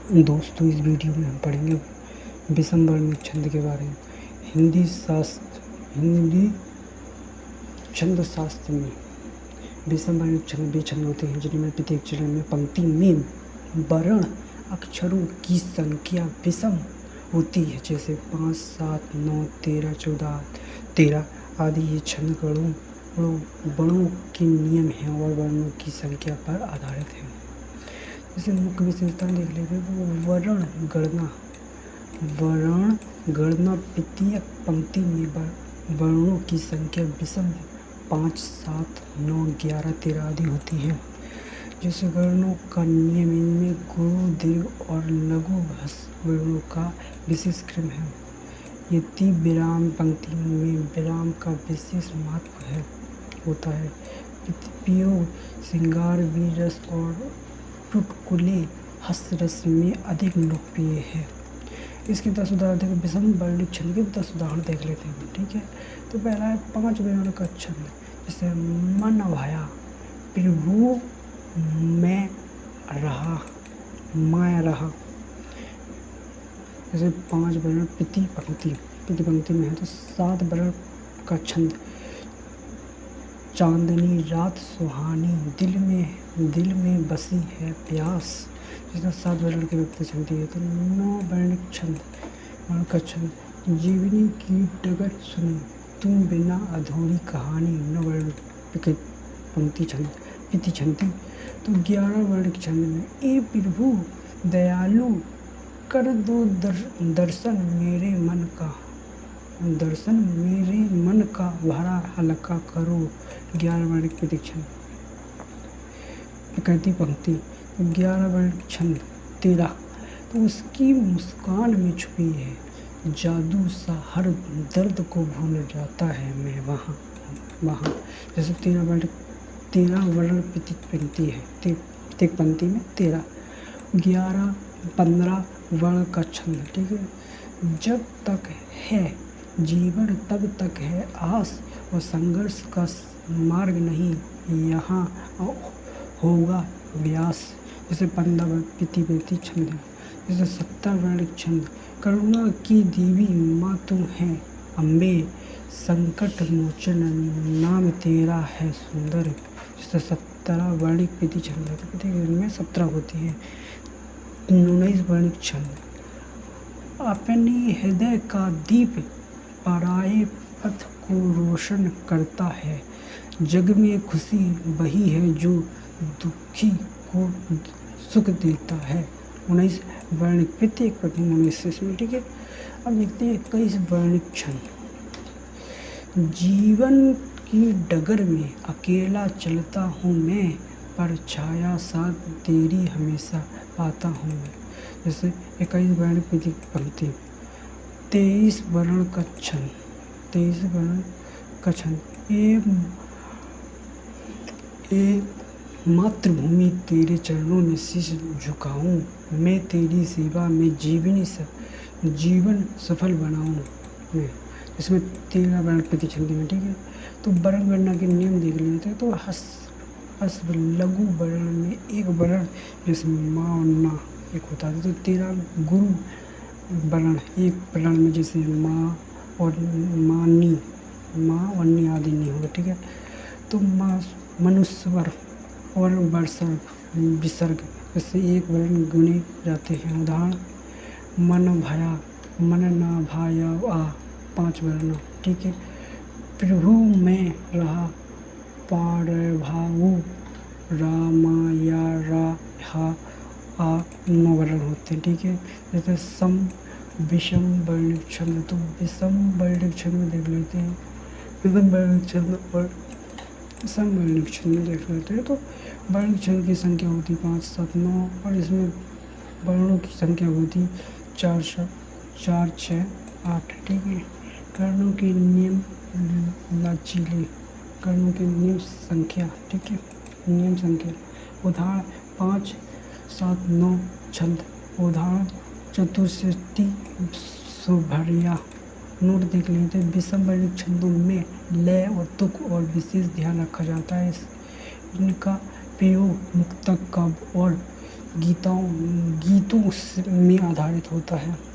दोस्तों, इस वीडियो में हम पढ़ेंगे विषम वर्णिक छंद के बारे में। हिंदी छंद शास्त्र में विषम वर्णिक छंद वे छंद होते हैं जिनमें प्रत्येक चरण में पंक्ति में वर्ण अक्षरों की संख्या विषम होती है, जैसे 5, 7, 9, 13, 14, 13 आदि। ये छंद वर्णों के नियम हैं और वर्णों की संख्या पर आधारित है। जैसे मुख्य विशेषता देख लेते हैं तो वर्ण गणना प्रत्येक पंक्ति में वर्णों की संख्या विषम 5, 7, 9, 11, 13 आदि होती है। जैसे वर्णों का नियम, इनमें गुरु, दीर्घ और लघु ह्रस्व वर्णों का विशेष क्रम है। यदि विराम पंक्तियों में विराम का विशेष महत्व होता है। प्रयोग श्रृंगार, वीर रस और चुटकुले हास्य रस में अधिक लोकप्रिय है। इसके 10 उदाहरण देखो, विषम वर्णिक छंद के 10 उदाहरण देख लेते हैं। ठीक है, तो पहला है 5 वर्ण का छंद, जैसे मन भाया, प्रभु मैं रहा, जैसे 5 वर्ण प्रति पंक्ति में है। तो 7 वर्ण का छंद, चांदनी रात सुहानी, दिल में बसी है प्यास, जिसका 7 वर्ण की व्यक्ति छंद है। तो 9 वर्णिक छंद, जीवनी की डगर सुनी, तुम बिना अधूरी कहानी, 9 वर्ण पंक्ति छंद। तो 11 वर्णिक छंद में ए प्रभु दयालु कर दो दर्शन मेरे मन का भरा हल्का करो, 11 वर्णिक छंद। प्रकृति पंक्ति, 11 वर्णिक छंद 13, तो उसकी मुस्कान में छुपी है जादू सा, हर दर्द को भूल जाता है मैं वहाँ। जैसे 13 वर्ण पंक्ति है, प्रत्येक पंक्ति में 13। 15 वर्ण का छंद। ठीक है, जब तक है जीवन तब तक है आस, और संघर्ष का मार्ग नहीं यहाँ होगा व्यास। जैसे 15 प्रति छंद है। जैसे 17 वर्णिक छंद, करुणा की देवी माँ तू है अम्बे, संकट मोचन नाम तेरा है सुंदर। जैसे 17 वर्णिक प्रति छंद है, तो इनमें 17 होती है। 19 वर्णिक छंद, अपने हृदय का दीप पराए पथ को रोशन करता है, जग में खुशी वही है जो दुखी को सुख देता है। 19 वर्णिक प्रत्येक पंक्ति 19 इसमें। ठीक है, अब देखते हैं 21 वर्णिक छंद, जीवन की डगर में अकेला चलता हूँ मैं, पर छाया साथ तेरी हमेशा पाता हूँ मैं। जैसे 21 वर्णिक पंक्ति। 23 वर्ण का छंद, ए मातृभूमि तेरे चरणों में शीश झुकाऊं, मैं तेरी सेवा में जीवन सफल बनाऊं मैं। इसमें 13 वर्ण प्रति छंद में। ठीक है, तो वर्ण गणना के नियम देख लेते हैं। तो ह्रस्व लघु वर्ण में एक वर्ण, जैसे माँ और ना एक होता है। तो 13 गुरु वर्ण एक वर्ण में, जैसे माँ और नी आदि नहीं होगा। ठीक है, तो मनुस्वर और विसर्ग जैसे एक वर्ण गुणे जाते हैं। उदाहरण, मन भाया, मन ना भाया आ, 5 वर्ण। ठीक है, प्रभु में रहा, पारभाऊ रामाया रा हा आ, 9 वर्ण होते हैं। ठीक है, जैसे सम विषम वर्णिक छंद, तो विषम वर्णिक छंद में देख लेते हैं। विषम वर्णिक छंद और सम वर्णिक छंद में देख लेते हैं। तो वर्णिक छंद की संख्या होती 5, 7, 9, और इसमें वर्णों की संख्या होती 4, 6, 8। ठीक है, कर्णों के नियम लचीले, कर्णों के नियम संख्या। ठीक है, नियम संख्या। उदाहरण 5, 7, 9 छंद। उदाहरण चतुष्टय सुभरिया। नोट देख लेते हैं। विषम वर्णिक छंदों में लय और तुक और विशेष ध्यान रखा जाता है। इनका प्रयोग मुक्तक, काव्य और गीतों वस्तु में आधारित होता है।